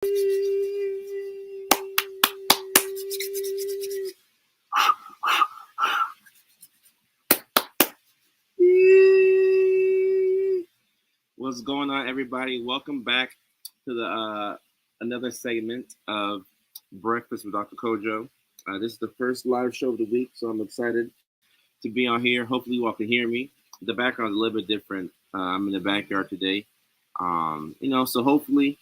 What's going on, everybody? Welcome back to the another segment of Breakfast with Dr. Kojo. This is the first live show of the week, so I'm excited to be on here. Hopefully, you all can hear me. The background is a little bit different. I'm in the backyard today, so hopefully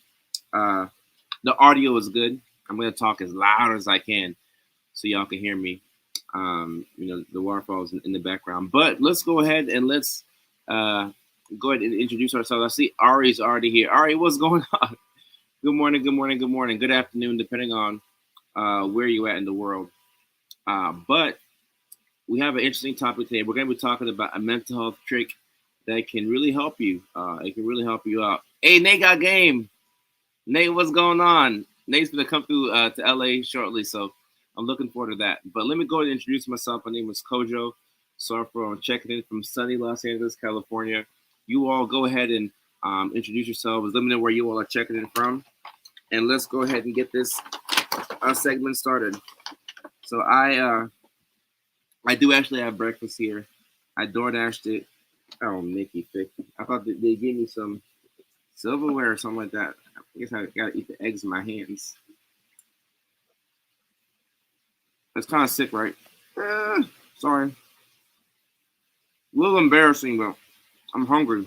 the audio is good. I'm going to talk as loud as I can so y'all can hear me. The waterfalls in the background. But let's go ahead and let's go ahead and introduce ourselves. I see Ari's already here. Ari, what's going on? Good morning, good morning, good morning, good afternoon, depending on where you're at in the world. But we have an interesting topic today. We're going to be talking about a mental health trick that can really help you. It can really help you out. Hey, Nate got game. Nate, what's going on? Nate's going to come through to LA shortly, so I'm looking forward to that. But let me go ahead and introduce myself. My name is Kojo. Sorry for checking in from sunny Los Angeles, California. You all go ahead and introduce yourselves. Let me know where you all are checking in from. And let's go ahead and get this segment started. So I do actually have breakfast here. I DoorDashed it. Oh, Mickey, I thought they gave me some silverware or something like that. I guess I gotta eat the eggs in my hands. It's kind of sick, right? Sorry. A little embarrassing, but I'm hungry.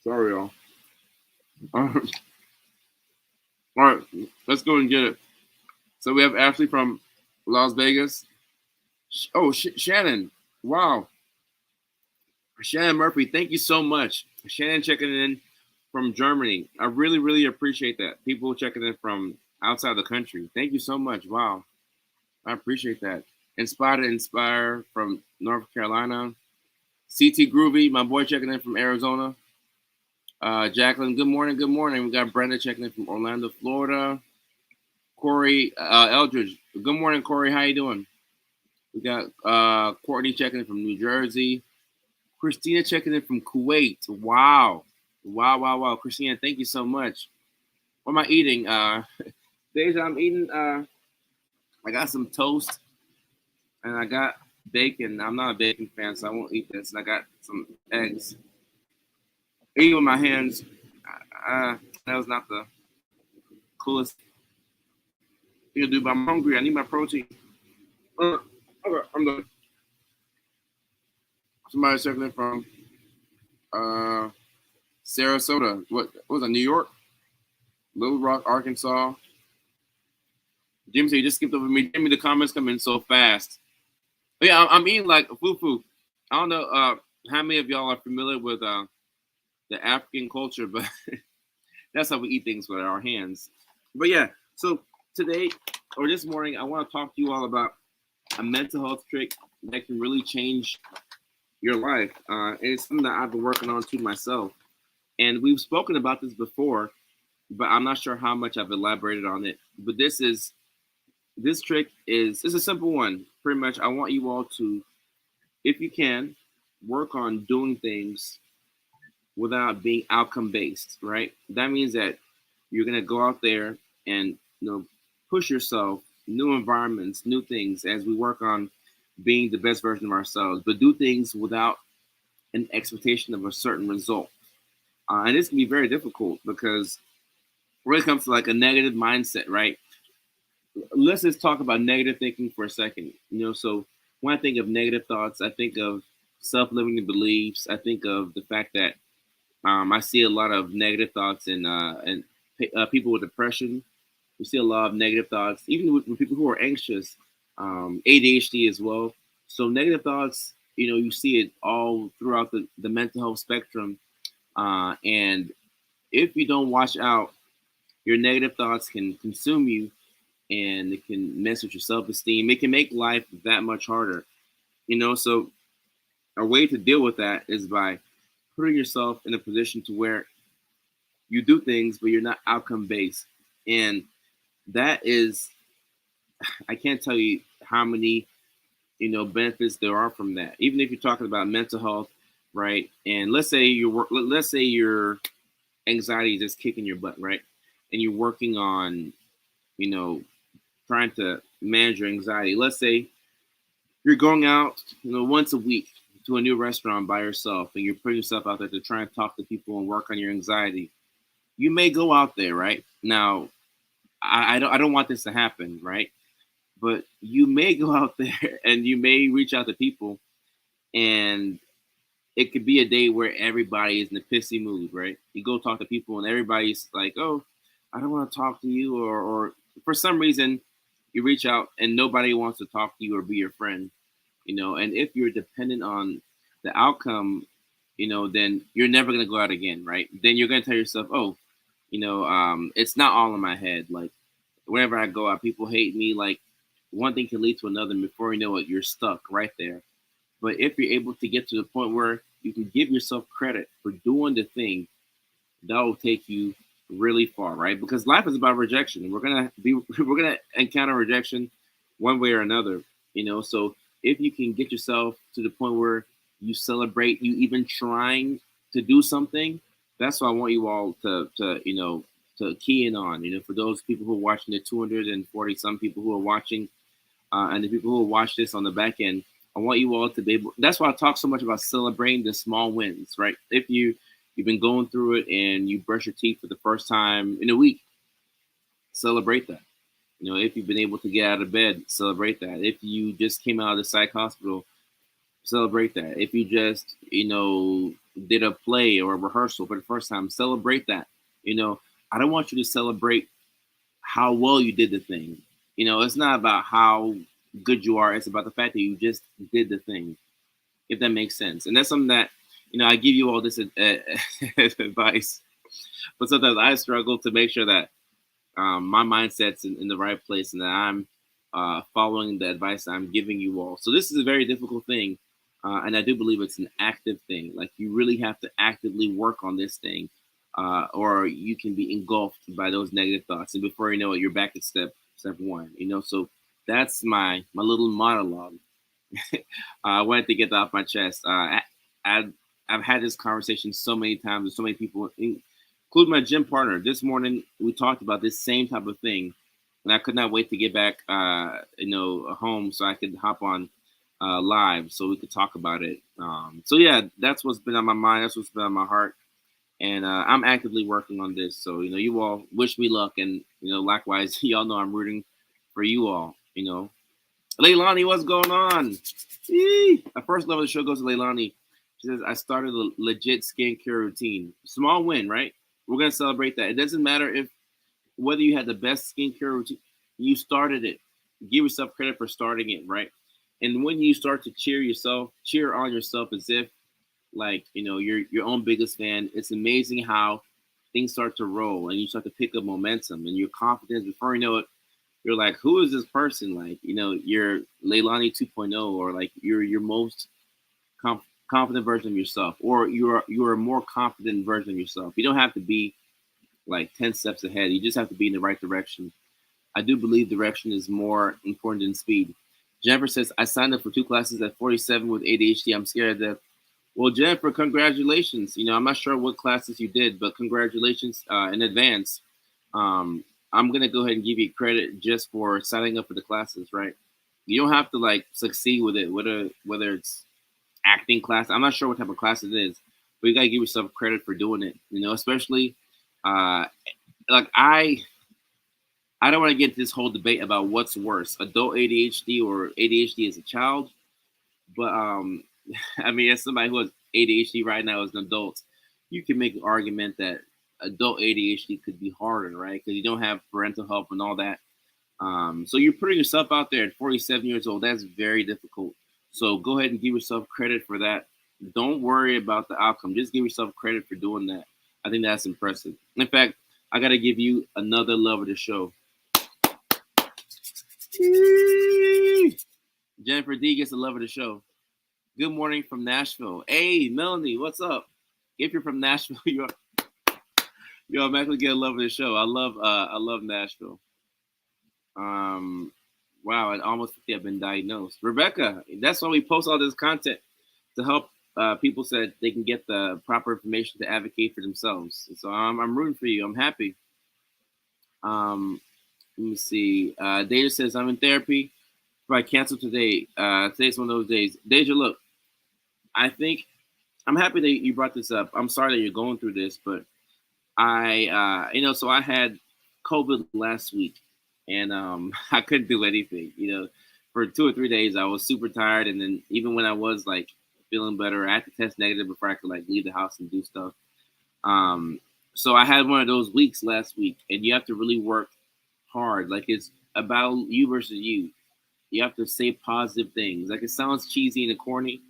Sorry, y'all. All right, let's go and get it. So we have Ashley from Las Vegas. Oh, Shannon. Wow. Shannon Murphy, thank you so much. Shannon checking in from Germany. I really, really appreciate that. People checking in from outside the country. Thank you so much. Wow. I appreciate that. Inspire from North Carolina. CT Groovy, my boy checking in from Arizona. Jacqueline, good morning, good morning. We got Brenda checking in from Orlando, Florida. Corey Eldridge, good morning, Corey. How you doing? We got Courtney checking in from New Jersey. Christina checking in from Kuwait. Wow. Christina, thank you so much. What am I eating? Deja, I'm eating, I got some toast and I got bacon. I'm not a bacon fan, so I won't eat this. And I got some eggs. Eating with my hands. That was not the coolest thing to do, but I'm hungry. I need my protein. Okay, I'm done. Somebody checking in from Sarasota. What was it? New York? Little Rock, Arkansas. Jim said you just skipped over me. Jimmy, the comments come in so fast. But yeah, I'm eating like fufu. I don't know how many of y'all are familiar with the African culture, but that's how we eat things with our hands. But yeah, so today or this morning, I want to talk to you all about a mental health trick that can really change your life. And it's something that I've been working on too myself. And we've spoken about this before, but I'm not sure how much I've elaborated on it. But this trick is a simple one. Pretty much, I want you all to, if you can, work on doing things without being outcome based, right? That means that you're gonna go out there and push yourself, new environments, new things as we work on being the best version of ourselves, but do things without an expectation of a certain result. And this can be very difficult because when it comes to like a negative mindset, right? Let's just talk about negative thinking for a second. So when I think of negative thoughts, I think of self-limiting beliefs. I think of the fact that I see a lot of negative thoughts in people with depression. We see a lot of negative thoughts, even with people who are anxious, ADHD as well. So negative thoughts, you see it all throughout the mental health spectrum. And if you don't watch out, your negative thoughts can consume you and it can mess with your self-esteem. It can make life that much harder. So a way to deal with that is by putting yourself in a position to where you do things, but you're not outcome based. And that is, I can't tell you how many, benefits there are from that. Even if you're talking about mental health right? And let's say your anxiety is just kicking your butt, right? And you're working on, you know, trying to manage your anxiety. Let's say you're going out, once a week to a new restaurant by yourself, and you're putting yourself out there to try and talk to people and work on your anxiety. You may go out there, right? Now, I don't want this to happen, right? But you may go out there and you may reach out to people, and it could be a day where everybody is in a pissy mood, right? You go talk to people and everybody's like, "Oh, I don't want to talk to you," or for some reason you reach out and nobody wants to talk to you or be your friend, And if you're dependent on the outcome, then you're never gonna go out again, right? Then you're gonna tell yourself, "Oh, it's not all in my head." Like wherever I go out, people hate me. Like one thing can lead to another, and before you know it, you're stuck right there. But if you're able to get to the point where you can give yourself credit for doing the thing, that will take you really far, right? Because life is about rejection. We're gonna encounter rejection one way or another, So if you can get yourself to the point where you celebrate you even trying to do something, that's what I want you all to key in on. For those people who are watching, the 240 some people who are watching, and the people who will watch this on the back end, I want you all to be able. That's why I talk so much about celebrating the small wins, right? If you've been going through it and you brush your teeth for the first time in a week, celebrate that. If you've been able to get out of bed, celebrate that. If you just came out of the psych hospital, celebrate that. If you just, did a play or a rehearsal for the first time, celebrate that. I don't want you to celebrate how well you did the thing. It's not about how good you are. It's about the fact that you just did the thing, if that makes sense. And that's something that, I give you all this advice, but sometimes I struggle to make sure that my mindset's in the right place and that I'm following the advice I'm giving you all. So this is a very difficult thing. And I do believe it's an active thing. Like you really have to actively work on this thing, or you can be engulfed by those negative thoughts. And before you know it, you're back at step one. So that's my little monologue. I wanted to get that off my chest. I've had this conversation so many times with so many people, including my gym partner. This morning we talked about this same type of thing, and I could not wait to get back, home so I could hop on live so we could talk about it. So yeah, that's what's been on my mind. That's what's been on my heart, and I'm actively working on this. So you all wish me luck, and likewise, y'all know I'm rooting for you all. Leilani, what's going on? Yee! A first love of the show goes to Leilani. She says, I started a legit skincare routine. Small win, right? We're going to celebrate that. It doesn't matter whether you had the best skincare routine, you started it. Give yourself credit for starting it, right? And when you start to cheer on yourself as if, like, you're your own biggest fan, it's amazing how things start to roll and you start to pick up momentum and your confidence. Before you know it, you're like, who is this person? Like, you're Leilani 2.0, or like you're your most confident version of yourself, or you're a more confident version of yourself. You don't have to be like 10 steps ahead. You just have to be in the right direction. I do believe direction is more important than speed. Jennifer says, I signed up for 2 classes at 47 with ADHD. I'm scared of that. Well, Jennifer, congratulations. I'm not sure what classes you did, but congratulations in advance. I'm going to go ahead and give you credit just for signing up for the classes, right? You don't have to like succeed with it, whether it's acting class. I'm not sure what type of class it is, but you got to give yourself credit for doing it, especially like I don't want to get this whole debate about what's worse, adult ADHD or ADHD as a child. But I mean, as somebody who has ADHD right now as an adult, you can make an argument that adult ADHD could be harder, right? Because you don't have parental help and all that. So you're putting yourself out there at 47 years old. That's very difficult. So go ahead and give yourself credit for that. Don't worry about the outcome. Just give yourself credit for doing that. I think that's impressive. In fact, I got to give you another love of the show. Jennifer D gets the love of the show. Good morning from Nashville. Hey, Melanie, what's up? If you're from Nashville, you automatically get a love of the show. I love Nashville. Wow, at almost 50, I've been diagnosed. Rebekah, that's why we post all this content to help people said they can get the proper information to advocate for themselves. So I'm rooting for you. I'm happy. Um, Let me see. Deja says I'm in therapy. If I cancel today, today's one of those days. Deja, look, I think I'm happy that you brought this up. I'm sorry that you're going through this, but so I had COVID last week, and I couldn't do anything. For 2 or 3 days, I was super tired, and then even when I was like feeling better, I had to test negative before I could like leave the house and do stuff. Um, so I had one of those weeks last week, and you have to really work hard. Like it's about you versus you. You have to say positive things. Like it sounds cheesy and corny,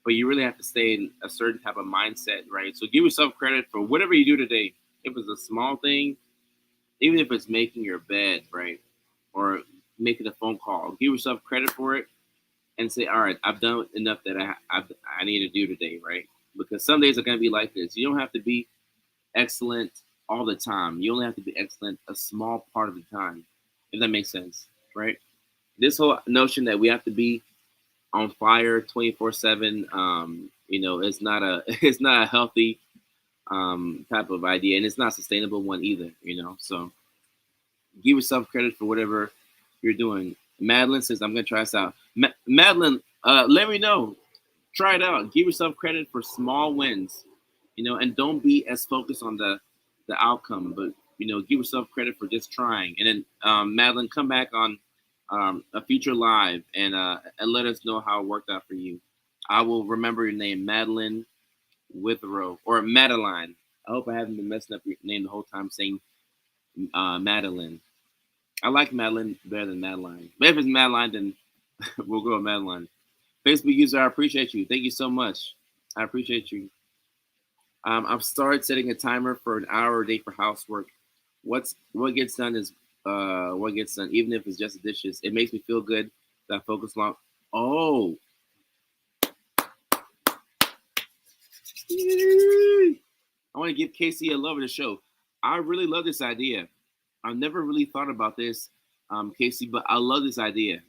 but you really have to stay in a certain type of mindset, right? So give yourself credit for whatever you do today. If it's a small thing, even if it's making your bed, right, or making a phone call, give yourself credit for it and say, all right, I've done enough that I need to do today, right? Because some days are going to be like this. You don't have to be excellent all the time. You only have to be excellent a small part of the time, if that makes sense, right? This whole notion that we have to be on fire 24/7, it's not a it's not a healthy type of idea, and it's not a sustainable one either. So give yourself credit for whatever you're doing. Madeline says, "I'm gonna try this out." Madeline, let me know. Try it out. Give yourself credit for small wins, and don't be as focused on the outcome, but give yourself credit for just trying. And then Madeline, come back on a future live and let us know how it worked out for you. I will remember your name, Madeline Withrow or Madeline. I hope I haven't been messing up your name the whole time saying Madeline. I like Madeline better than Madeline. But if it's Madeline, then we'll go with Madeline. Facebook user, I appreciate you. Thank you so much. I appreciate you. I've started setting a timer for an hour a day for housework. What gets done is what gets done, even if it's just the dishes. It makes me feel good that I focus long. Oh, I want to give Casey a love of the show. I really love this idea. I've never really thought about this, Casey, but I love this idea.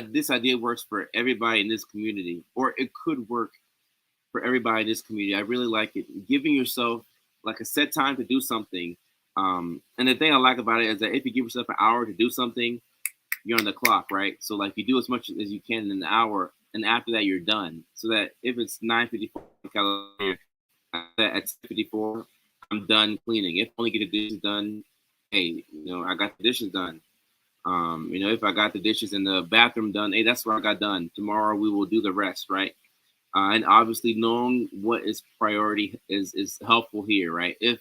This idea works for everybody in this community, or it could work for everybody in this community. I really like it. Giving yourself like a set time to do something. And the thing I like about it is that if you give yourself an hour to do something, you're on the clock, right? So like you do as much as you can in an hour, and after that you're done. So that if it's 9:54 in California, at 6:54, I'm done cleaning. If I only get the dishes done, hey, I got the dishes done. If I got the dishes in the bathroom done, hey, that's what I got done. Tomorrow we will do the rest, right? And obviously knowing what is priority is helpful here, right? If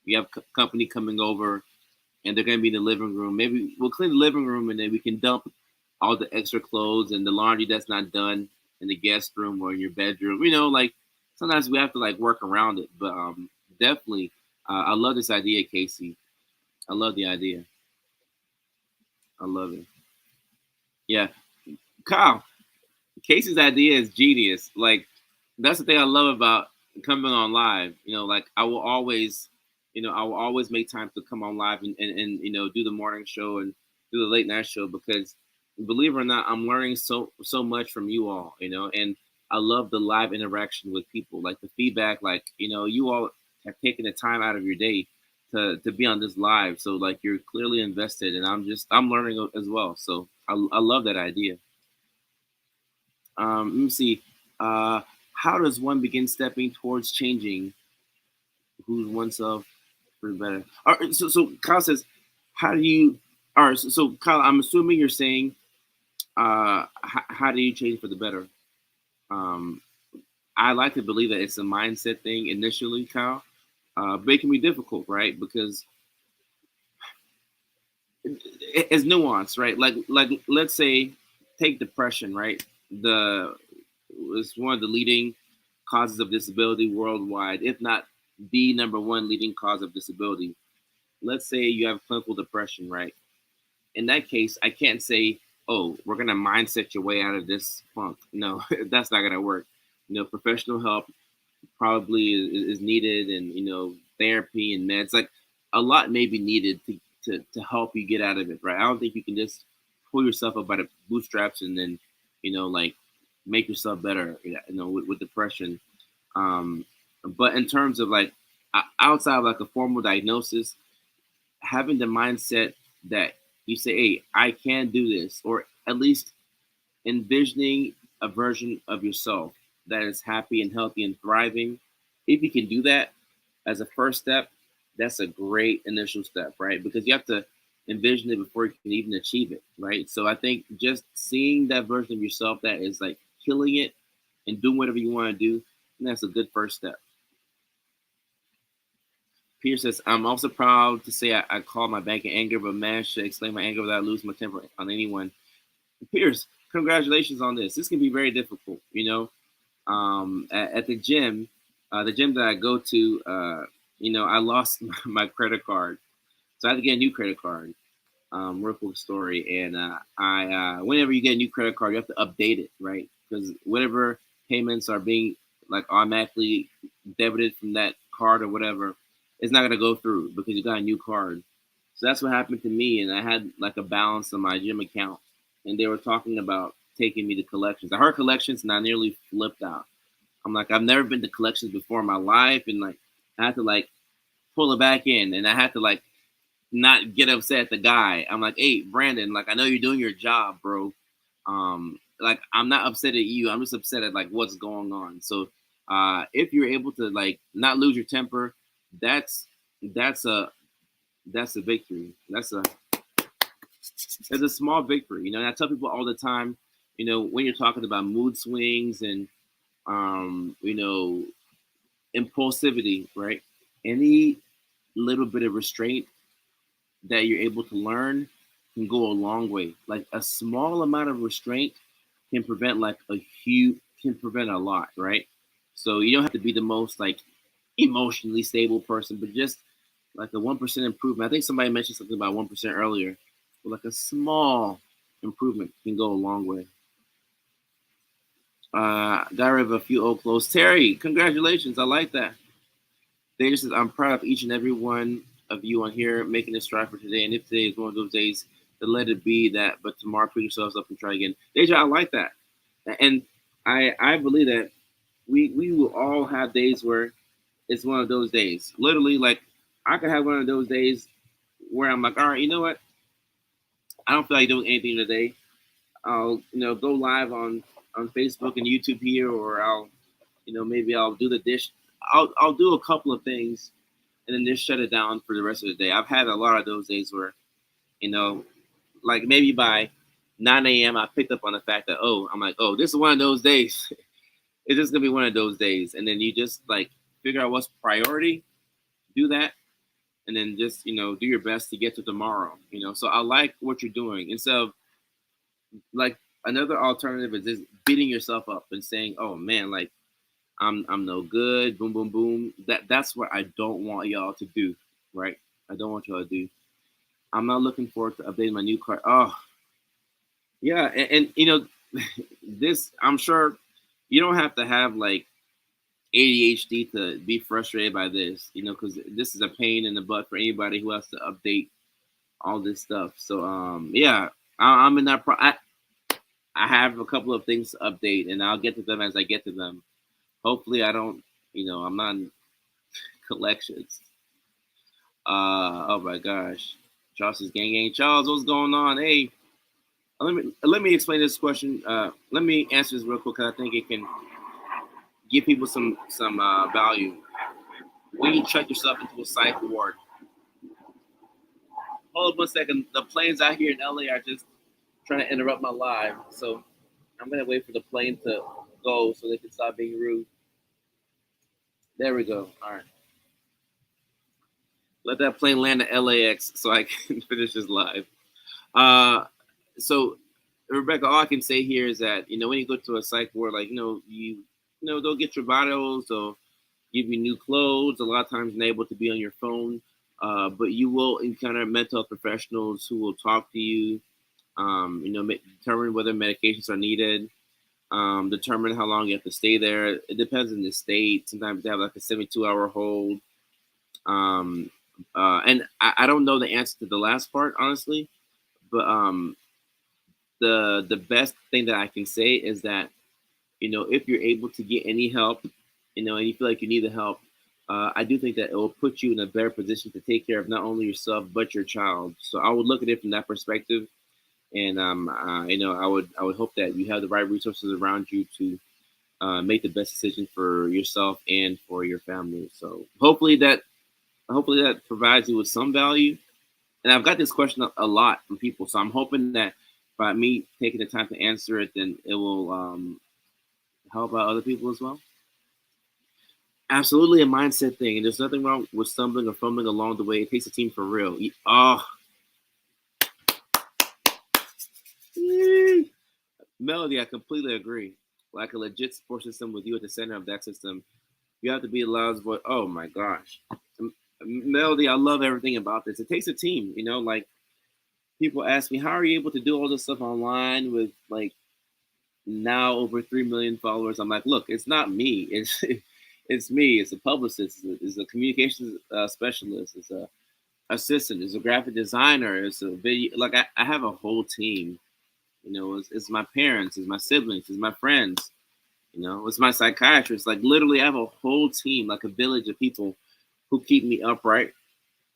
you have company coming over and they're going to be in the living room, maybe we'll clean the living room and then we can dump all the extra clothes and the laundry that's not done in the guest room or in your bedroom. Like sometimes we have to like work around it, but definitely, I love this idea, Casey. I love the idea. I love it. Yeah, Kyle. Casey's idea is genius. Like that's the thing I love about coming on live. Like I will always make time to come on live and do the morning show and do the late night show because believe it or not, I'm learning so much from you all. And I love the live interaction with people, like the feedback. Like you all have taken the time out of your day to be on this live, so like you're clearly invested, and I'm learning as well. So I love that idea. Let me see. How does one begin stepping towards changing who's oneself for the better? All right, so Kyle says, how do you? All right, so Kyle, I'm assuming you're saying, how do you change for the better? Um, I like to believe that it's a mindset thing initially, Kyle, but it can be difficult, right? Because it's nuanced, right? Like let's say take depression, right? It's one of the leading causes of disability worldwide, if not the number one leading cause of disability. Let's say you have clinical depression, right? In that case, I can't say, oh, we're gonna mindset your way out of this funk. No, that's not gonna work. Professional help probably is needed, and therapy and meds. Like a lot may be needed to help you get out of it, right? I don't think you can just pull yourself up by the bootstraps and then like make yourself better, with depression. But in terms of like outside of like a formal diagnosis, having the mindset that you say, hey, I can do this, or at least envisioning a version of yourself that is happy and healthy and thriving. If you can do that as a first step, that's a great initial step, right? Because you have to envision it before you can even achieve it, right? So I think just seeing that version of yourself that is like killing it and doing whatever you want to do, that's a good first step. Peter says, I'm also proud to say I called my bank in anger, but managed to explain my anger without losing my temper on anyone. Pierce, congratulations on this. This can be very difficult, at the gym that I go to, I lost my credit card. So I had to get a new credit card. Real quick story. And whenever you get a new credit card, you have to update it, right? Because whatever payments are being like automatically debited from that card or whatever, it's not going to go through because you got a new card. So that's what happened to me. And I had like a balance on my gym account. And they were talking about taking me to collections. I heard collections and I nearly flipped out. I'm like, I've never been to collections before in my life. And like, I had to like pull it back in. And I had to like not get upset at the guy. I'm like, hey, Brandon, like, I know you're doing your job, bro. Like, I'm not upset at you. I'm just upset at like what's going on. So if you're able to like not lose your temper, that's a victory. It's a small victory, And I tell people all the time, when you're talking about mood swings and impulsivity, right? Any little bit of restraint that you're able to learn can go a long way. Like a small amount of restraint can prevent can prevent a lot, right? So you don't have to be the most like emotionally stable person, but just like a 1% improvement. I think somebody mentioned something about 1% earlier. But like a small improvement can go a long way. Got rid of a few old clothes. Terry, congratulations. I like that. They says, I'm proud of each and every one of you on here making this strive for today. And if today is one of those days, then let it be that. But tomorrow, pick yourselves up and try again. Deja, I like that. And I believe that we will all have days where it's one of those days. Literally, like, I could have one of those days where I'm like, all right, you know what? I don't feel like doing anything today. I'll, go live on Facebook and YouTube here, or I'll, maybe I'll do the dish. I'll do a couple of things and then just shut it down for the rest of the day. I've had a lot of those days where, like maybe by 9 a.m. I picked up on the fact that, I'm like, this is one of those days. It's just gonna be one of those days. And then you just like figure out what's priority, do that, and then just, do your best to get to tomorrow. So I like what you're doing. Instead of like another alternative is just beating yourself up and saying, oh man, like I'm no good, boom, boom, boom. That's what I don't want y'all to do, right? I don't want y'all to do. I'm not looking forward to updating my new car. Oh, yeah, and this, I'm sure you don't have to have like ADHD to be frustrated by this, because this is a pain in the butt for anybody who has to update all this stuff. So, yeah, I'm in that. I have a couple of things to update, and I'll get to them as I get to them. Hopefully, I don't, I'm not in collections. Oh my gosh, Charles is gang. Charles, what's going on? Hey, let me explain this question. Let me answer this real quick because I think it can give people some value. When you check yourself into a psych ward, hold up 1 second. The planes out here in LA are just trying to interrupt my live, so I'm gonna wait for the plane to go so they can stop being rude. There we go. All right. Let that plane land at LAX so I can finish this live. So Rebekah, all I can say here is that, when you go to a psych ward, like, they'll get your vitals, they'll give you new clothes. A lot of times you're able to be on your phone, but you will encounter mental health professionals who will talk to you, determine whether medications are needed, determine how long you have to stay there. It depends on the state. Sometimes they have like a 72-hour hold. And I don't know the answer to the last part, honestly, but the best thing that I can say is that if you're able to get any help, and you feel like you need the help, I do think that it will put you in a better position to take care of not only yourself but your child. So I would look at it from that perspective, and I would hope that you have the right resources around you to make the best decision for yourself and for your family. So hopefully that provides you with some value. And I've got this question a lot from people, so I'm hoping that by me taking the time to answer it, then it will help out other people as well. Absolutely a mindset thing, and there's nothing wrong with stumbling or fumbling along the way. It takes a team for real. Oh, Melody, I completely agree. Like a legit support system with you at the center of that system, you have to be the loudest voice. Oh my gosh, Melody, I love everything about this. It takes a team. Like people ask me, how are you able to do all this stuff online with like now over 3 million followers? I'm like, look, it's not me. It's me. It's a publicist. It's a communications specialist. It's a assistant. It's a graphic designer. It's a video. Like I have a whole team. It's my parents. It's my siblings. It's my friends. It's my psychiatrist. Like literally, I have a whole team, like a village of people who keep me upright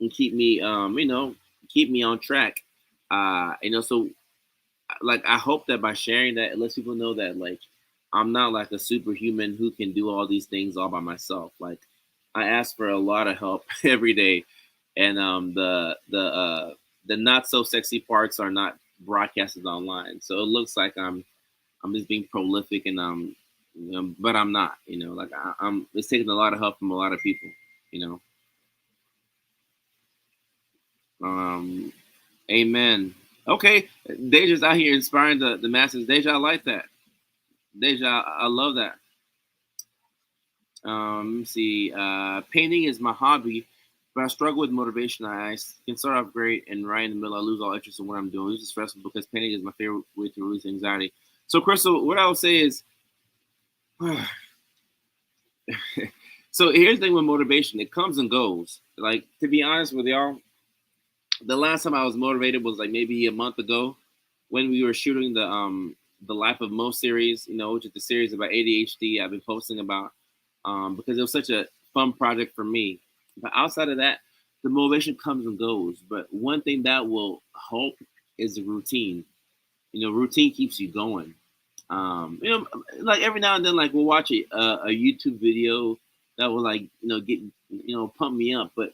and keep me on track. So like I hope that by sharing that, it lets people know that like I'm not like a superhuman who can do all these things all by myself. Like I ask for a lot of help every day, and the not so sexy parts are not broadcasted online. So it looks like I'm just being prolific, and but I'm not. Like I'm. It's taking a lot of help from a lot of people. You know. Um, Amen. Okay, Deja's out here inspiring the masses. Deja, I like that. Deja, I love that. Let me see. Painting is my hobby, but I struggle with motivation. I can start off great, and right in the middle, I lose all interest in what I'm doing. This is stressful because painting is my favorite way to release anxiety. So, Crystal, what I would say is, so here's the thing with motivation: it comes and goes. Like to be honest with y'all, the last time I was motivated was like maybe a month ago when we were shooting the Life of Mo series, which is the series about ADHD I've been posting about, because it was such a fun project for me. But outside of that, the motivation comes and goes. But one thing that will help is the routine. Routine keeps you going. Like every now and then, like we'll watch a YouTube video that will like get pump me up. But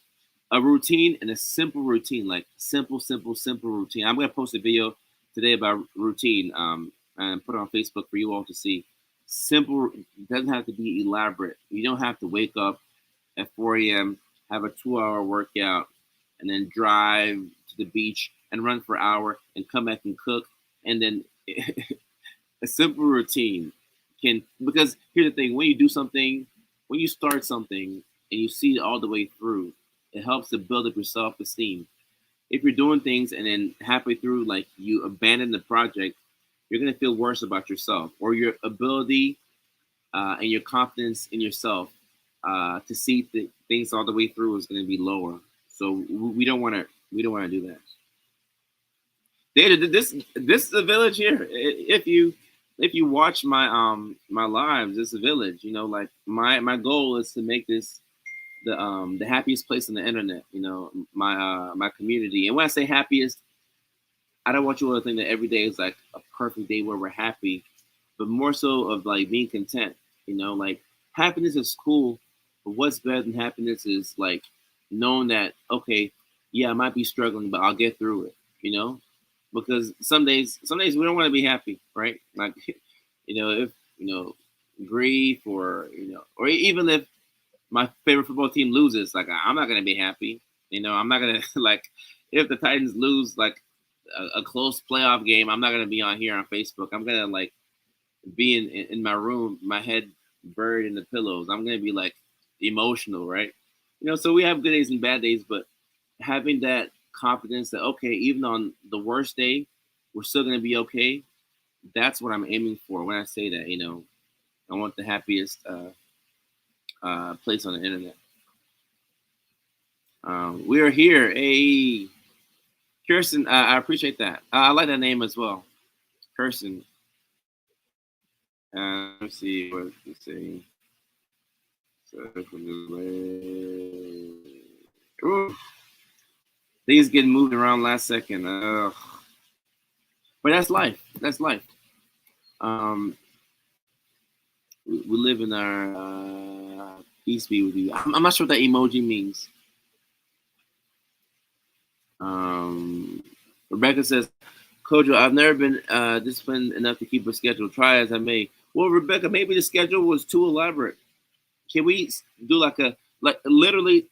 a routine and a simple routine, like simple routine. I'm gonna post a video today about routine, and put it on Facebook for you all to see. Simple doesn't have to be elaborate. You don't have to wake up at 4 a.m., have a 2-hour workout, and then drive to the beach and run for an hour and come back and cook. And then a simple routine can, because here's the thing: when you do something, when you start something and you see it all the way through, it helps to build up your self-esteem. If you're doing things and then halfway through, like you abandon the project, you're gonna feel worse about yourself or your ability and your confidence in yourself to see things all the way through is gonna be lower. So we don't want to do that. This is a village here. If you watch my lives, it's a village. Like my goal is to make this the happiest place on the internet. My community. And when I say happiest, I don't want you all to think that every day is like a perfect day where we're happy, but more so of like being content. Like happiness is cool, but what's better than happiness is like knowing that okay, yeah, I might be struggling, but I'll get through it. Because some days we don't want to be happy, right? Like, if grief or even if my favorite football team loses, like I'm not gonna be happy. I'm not gonna like if the Titans lose like a close playoff game. I'm not gonna be on here on Facebook. I'm gonna like be in my room, my head buried in the pillows. I'm gonna be like emotional, right? So we have good days and bad days, but having that confidence that okay, even on the worst day, we're still gonna be okay. That's what I'm aiming for when I say that. I want the happiest place on the internet. We are here. Hey, Kirsten, I appreciate that. I like that name as well, Kirsten. Let's see what you say. Ooh, things getting moved around last second. But that's life. That's life. Um, we live in our peace be with you. I'm not sure what that emoji means. Rebecca says, Kojo, I've never been disciplined enough to keep a schedule. Try as I may. Well, Rebecca, maybe the schedule was too elaborate. Can we do like literally?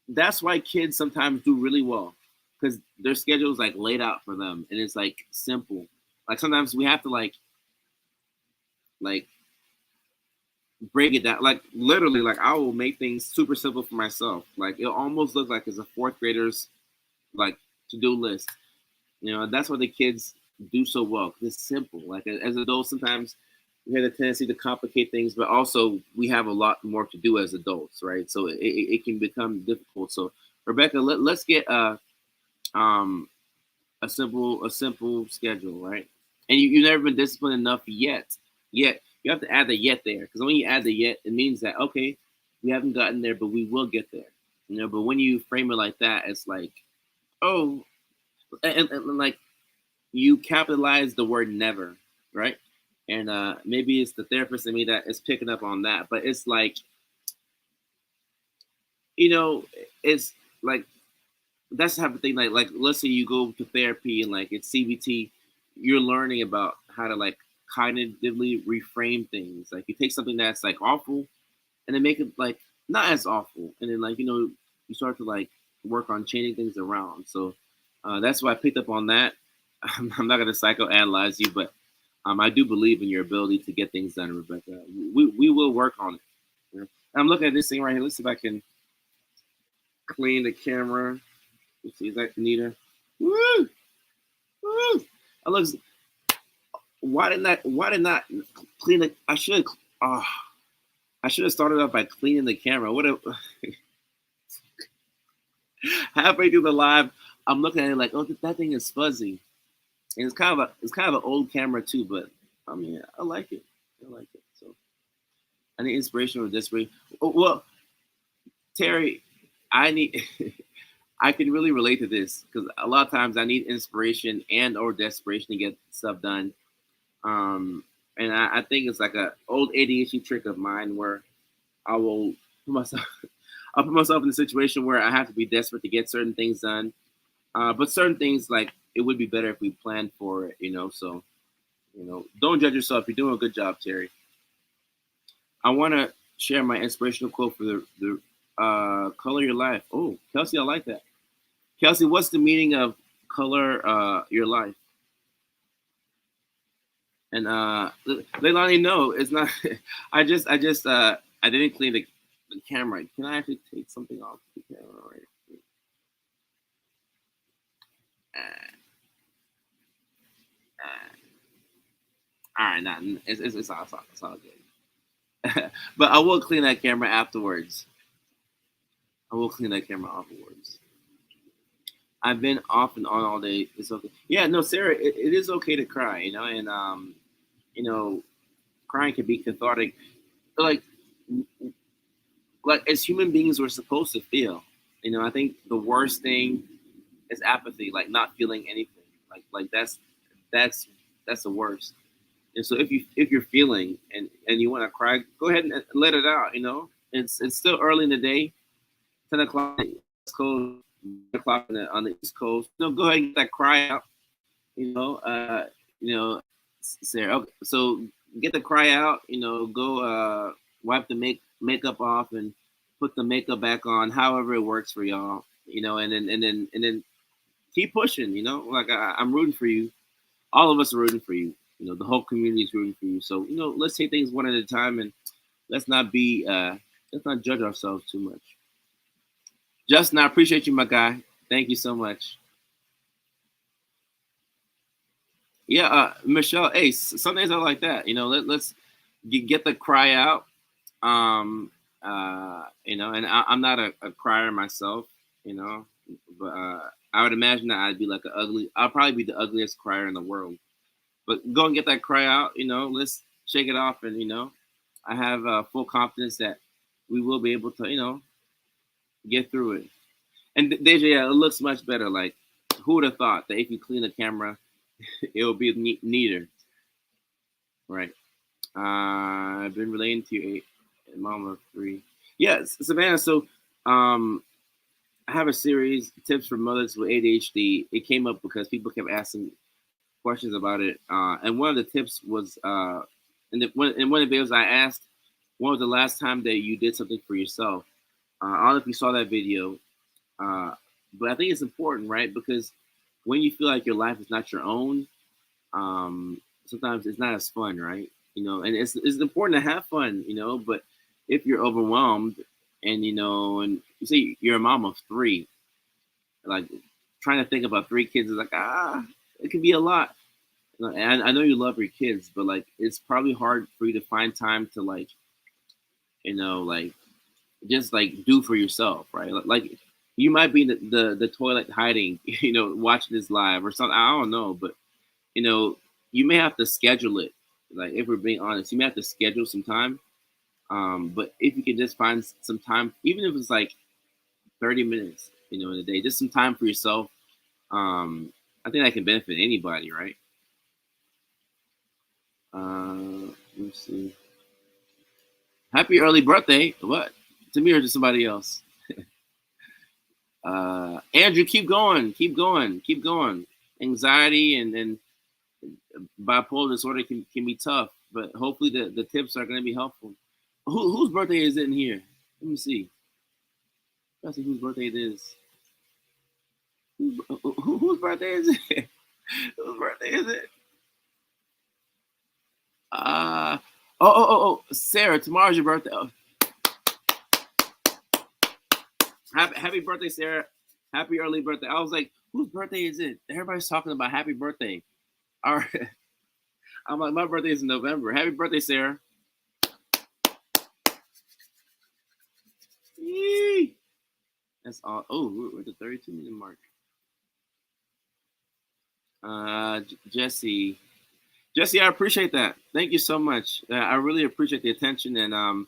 That's why kids sometimes do really well because their schedule is like laid out for them and it's like simple. Like sometimes we have to like break it down. Like literally, like I will make things super simple for myself. Like it almost looks like it's a fourth grader's like to-do list. You know, that's why the kids do so well because it's simple. Like as adults, sometimes we have a tendency to complicate things, but also we have a lot more to do as adults, right? So it can become difficult. So Rebecca, let's get um a simple schedule, right? And you've never been disciplined enough yet. Yet you have to add the yet there because when you add the yet, it means that okay, we haven't gotten there, but we will get there. You know, but when you frame it like that, it's like, oh, and like you capitalize the word never, right? And maybe it's the therapist in me that is picking up on that. But it's like, you know, it's like that's the type of thing. Like let's say you go to therapy and like it's CBT, you're learning about how to like cognitively reframe things. Like you take something that's like awful and then make it like not as awful, and then like you start to like work on changing things around. So that's why I picked up on that. I'm not gonna psychoanalyze you, but I do believe in your ability to get things done, Rebecca. We will work on it. You know? I'm looking at this thing right here. Let's see if I can clean the camera. Let's see, is that Anita? Woo! Woo! I look. Why did not clean it? Oh, I should have started off by cleaning the camera. What a halfway through the live, I'm looking at it like, oh, that thing is fuzzy. And it's kind of an old camera too, but I mean, I like it. I like it. So I need inspiration or desperation. Oh, well, Terry, I need. I can really relate to this because a lot of times I need inspiration and or desperation to get stuff done. Um, and I think it's like a old ADHD trick of mine where I will put myself, I'll put myself in a situation where I have to be desperate to get certain things done. But certain things like it would be better if we planned for it, you know. So don't judge yourself. You're doing a good job, Terry. I want to share my inspirational quote for the color your life. Oh, Kelsey, I like that. Kelsey, what's the meaning of color your life? And Leilani, no, it's not. I didn't clean the camera. Can I actually take something off the camera right? Uh, all right, not it's all good. But I will clean that camera afterwards. I will clean that camera afterwards. I've been off and on all day. It's okay. Yeah, no, Sarah, it is okay to cry, you know, and you know, crying can be cathartic. Like like as human beings, we're supposed to feel. You know, I think the worst thing is apathy, like not feeling anything. Like that's that's the worst. And so if you're feeling and you want to cry, go ahead and let it out. You know, it's still early in the day, 10 o'clock on the West Coast, 9 o'clock on the East Coast. No, go ahead and get that cry out. You know, you know, Sarah. Okay, so get the cry out. You know, go wipe the makeup off and put the makeup back on. However it works for y'all. You know, and then keep pushing. You know, like I'm rooting for you. All of us are rooting for you. You know, the whole community is rooting for you. So let's take things one at a time and let's not be let's not judge ourselves too much. Justin, I appreciate you, my guy. Thank you so much. Yeah, Michelle. Hey, some days are like that. You know, let's get the cry out. And I'm not a crier myself. You know, but I would imagine that I'd be I'll probably be the ugliest crier in the world. But go and get that cry out. You know, let's shake it off, and I have full confidence that we will be able to get through it. And Deja, yeah, it looks much better. Like, who would have thought that if you clean the camera, it will be neater, right? I've been relating to a mom of three. Yes, Savannah. So, I have a series, tips for mothers with ADHD. It came up because people kept asking questions about it, and one of the tips was, in one of the videos I asked, when was the last time that you did something for yourself? I don't know if you saw that video, uh, but I think it's important, right? Because when you feel like your life is not your own, sometimes it's not as fun, right? And it's important to have fun, but if you're overwhelmed and you say you're a mom of three, like trying to think about three kids is like, it can be a lot. And I know you love your kids, but like it's probably hard for you to find time to like, like just like do for yourself, right? Like you might be in the toilet hiding, watching this live or something. I don't know, but you know, you may have to schedule it. Like if we're being honest, you may have to schedule some time. But if you can just find some time, even if it's like 30 minutes, in a day, just some time for yourself, I think that can benefit anybody, right? Let me see. Happy early birthday. What? To me or to somebody else? Andrew, keep going, keep going, keep going. Anxiety and bipolar disorder can be tough, but hopefully the tips are going to be helpful. Whose birthday is it in here? Let me see. Let's see whose birthday it is. Whose birthday is it? Whose birthday is it? Uh Sarah, tomorrow's your birthday. Oh, happy birthday, Sarah. Happy early birthday. I was like, whose birthday is it? Everybody's talking about happy birthday. All right. I'm like, my birthday is in November. Happy birthday, Sarah. Yee. That's all. Oh, we're at the 32-minute mark. Jesse. Jesse, I appreciate that. Thank you so much. I really appreciate the attention, and I'm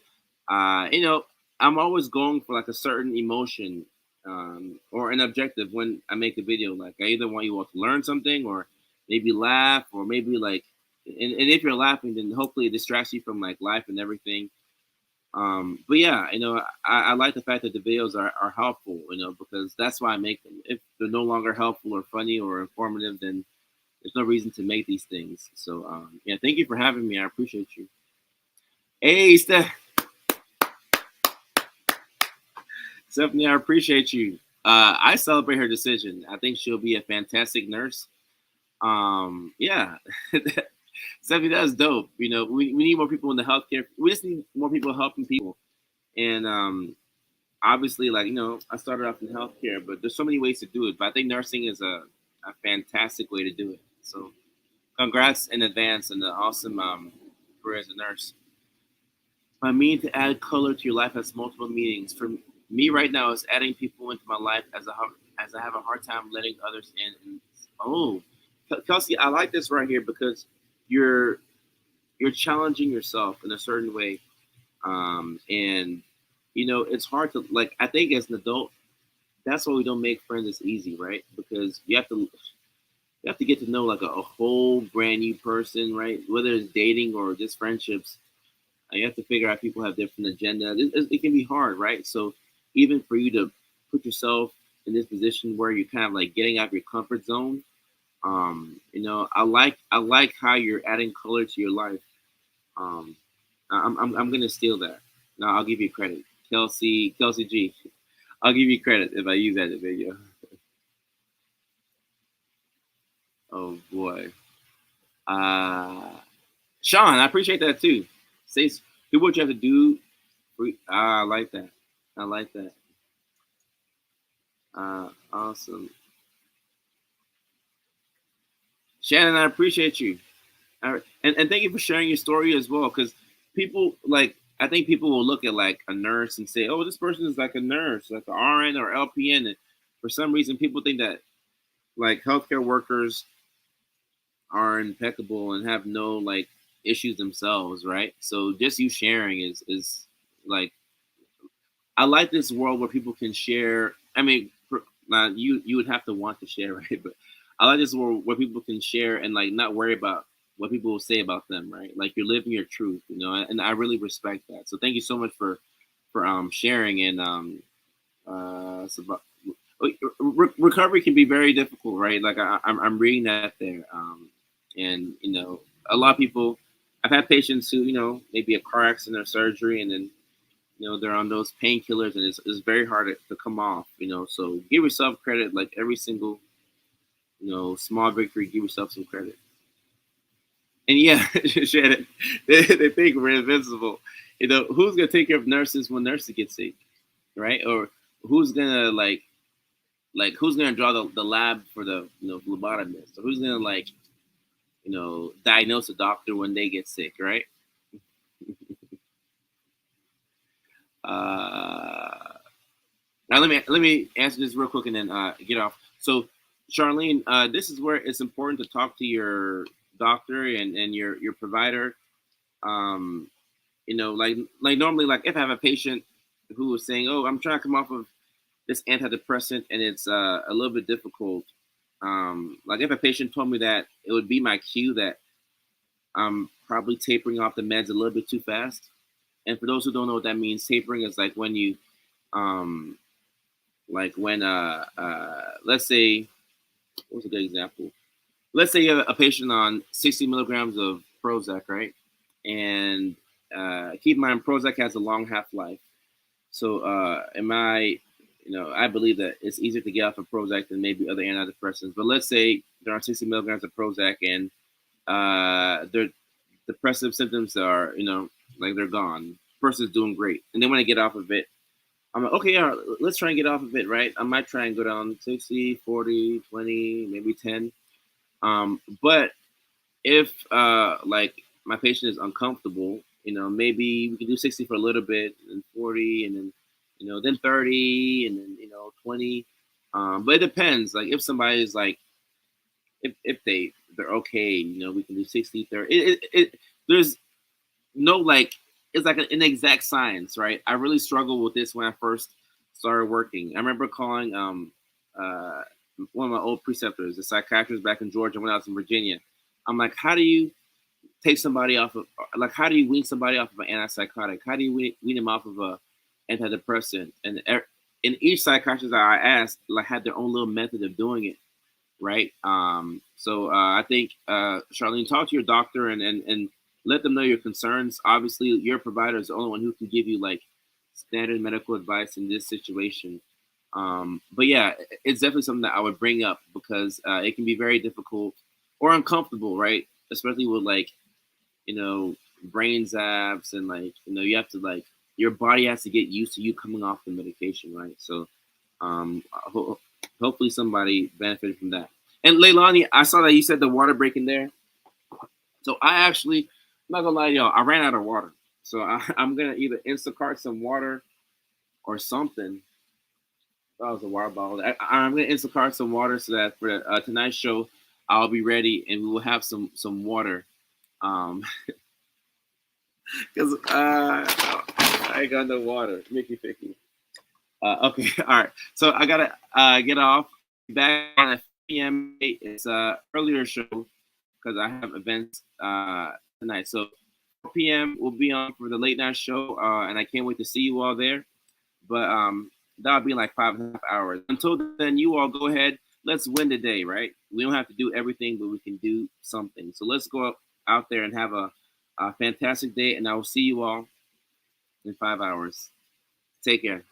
always going for like a certain emotion, or an objective when I make a video. Like I either want you all to learn something, or maybe laugh, or maybe like, and if you're laughing, then hopefully it distracts you from like life and everything. But yeah, I like the fact that the videos are helpful, because that's why I make them. If they're no longer helpful or funny or informative, then there's no reason to make these things. So yeah, thank you for having me. I appreciate you. Hey, Stephanie, I appreciate you. I celebrate her decision. I think she'll be a fantastic nurse. Yeah, Stephanie, that's dope. We need more people in the healthcare. We just need more people helping people. And obviously, like I started off in healthcare, but there's so many ways to do it. But I think nursing is a fantastic way to do it. So congrats in advance on the awesome career as a nurse. My meaning to add color to your life has multiple meanings. For me right now, is adding people into my life as I have a hard time letting others in. And, oh, Kelsey, I like this right here because you're challenging yourself in a certain way, and it's hard to like. I think as an adult, that's why we don't make friends as easy, right? Because you have to get to know like a whole brand new person, right? Whether it's dating or just friendships, you have to figure out people have different agendas. It can be hard, right? So even for you to put yourself in this position where you're kind of like getting out of your comfort zone, I like how you're adding color to your life. Um, I'm gonna steal that. No, I'll give you credit, Kelsey G. I'll give you credit if I use that in the video. Oh boy. Uh, Sean, I appreciate that too. Say, do what you have to do. I like that. I like that. Awesome. Shannon, I appreciate you. All right. And thank you for sharing your story as well. Because people, like, I think people will look at like a nurse and say, oh, this person is like a nurse, like an RN or LPN. And for some reason, people think that like healthcare workers are impeccable and have no like issues themselves, right? So just you sharing is like, I like this world where people can share. I mean, now you would have to want to share, right? But I like this world where people can share and like not worry about what people will say about them, right? Like you're living your truth, you know, and I really respect that. So thank you so much for sharing and so recovery can be very difficult, right? Like I'm reading that there, and you know, a lot of people. I've had patients who, you know, maybe a car accident or surgery, and then you know they're on those painkillers, and it's very hard to come off. You know, so give yourself credit. Like every single, you know, small victory, give yourself some credit. And yeah, Shannon, they think we're invincible. You know, who's gonna take care of nurses when nurses get sick, right? Or who's gonna like who's gonna draw the lab for the, you know, phlebotomist, or who's gonna like, you know, diagnose a doctor when they get sick, right? Uh, Now let me answer this real quick and then get off. So, Charlene, this is where it's important to talk to your doctor and your provider. Um, you know, like normally, like if I have a patient who is saying, "Oh, I'm trying to come off of this antidepressant and it's a little bit difficult," like if a patient told me that, it would be my cue that I'm probably tapering off the meds a little bit too fast. And for those who don't know what that means, tapering is like when you um, like when let's say, what's a good example, let's say you have a patient on 60 milligrams of Prozac, right? And keep in mind Prozac has a long half-life, so am I, you know, I believe that it's easier to get off of Prozac than maybe other antidepressants. But let's say they're on 60 milligrams of Prozac and their depressive symptoms are, you know, like they're gone, person's doing great, and they want to get off of it. I'm like, okay, all right, let's try and get off of it, right? I might try and go down 60, 40, 20, maybe 10. But if like my patient is uncomfortable, you know, maybe we can do 60 for a little bit, and 40, and then, you know, then 30, and then, you know, 20. But it depends. Like if somebody is like, if they're okay, you know, we can do 60, 30. There's no like, it's like an exact science, right? I really struggled with this when I first started working. I remember calling uh one of my old preceptors, a psychiatrist back in Georgia when I was in Virginia. I'm like, how do you take somebody off of, like, how do you wean somebody off of an antipsychotic? How do you wean them off of a antidepressant? And each psychiatrist that I asked like had their own little method of doing it, right? So I think Charlene, talk to your doctor and let them know your concerns. Obviously, your provider is the only one who can give you like standard medical advice in this situation. But yeah, it's definitely something that I would bring up because it can be very difficult or uncomfortable, right? Especially with like, you know, brain zaps and like, you know, you have to like, your body has to get used to you coming off the medication, right? So hopefully somebody benefited from that. And Leilani, I saw that you said the water breaking there. So I actually, I'm not gonna lie to y'all, I ran out of water. So I'm gonna either Instacart some water or something. That was a water bottle. I'm gonna Instacart some water so that for tonight's show, I'll be ready and we will have some water. Because I ain't got no water. Mickey Picky. Okay, all right. So I gotta get off. Back on at 5 p.m. It's earlier show because I have events tonight. So 4 p.m. we'll be on for the late night show, and I can't wait to see you all there. But that'll be in like 5.5 hours. Until then, you all go ahead. Let's win the day, right? We don't have to do everything, but we can do something. So let's go out there and have a fantastic day, and I will see you all in 5 hours. Take care.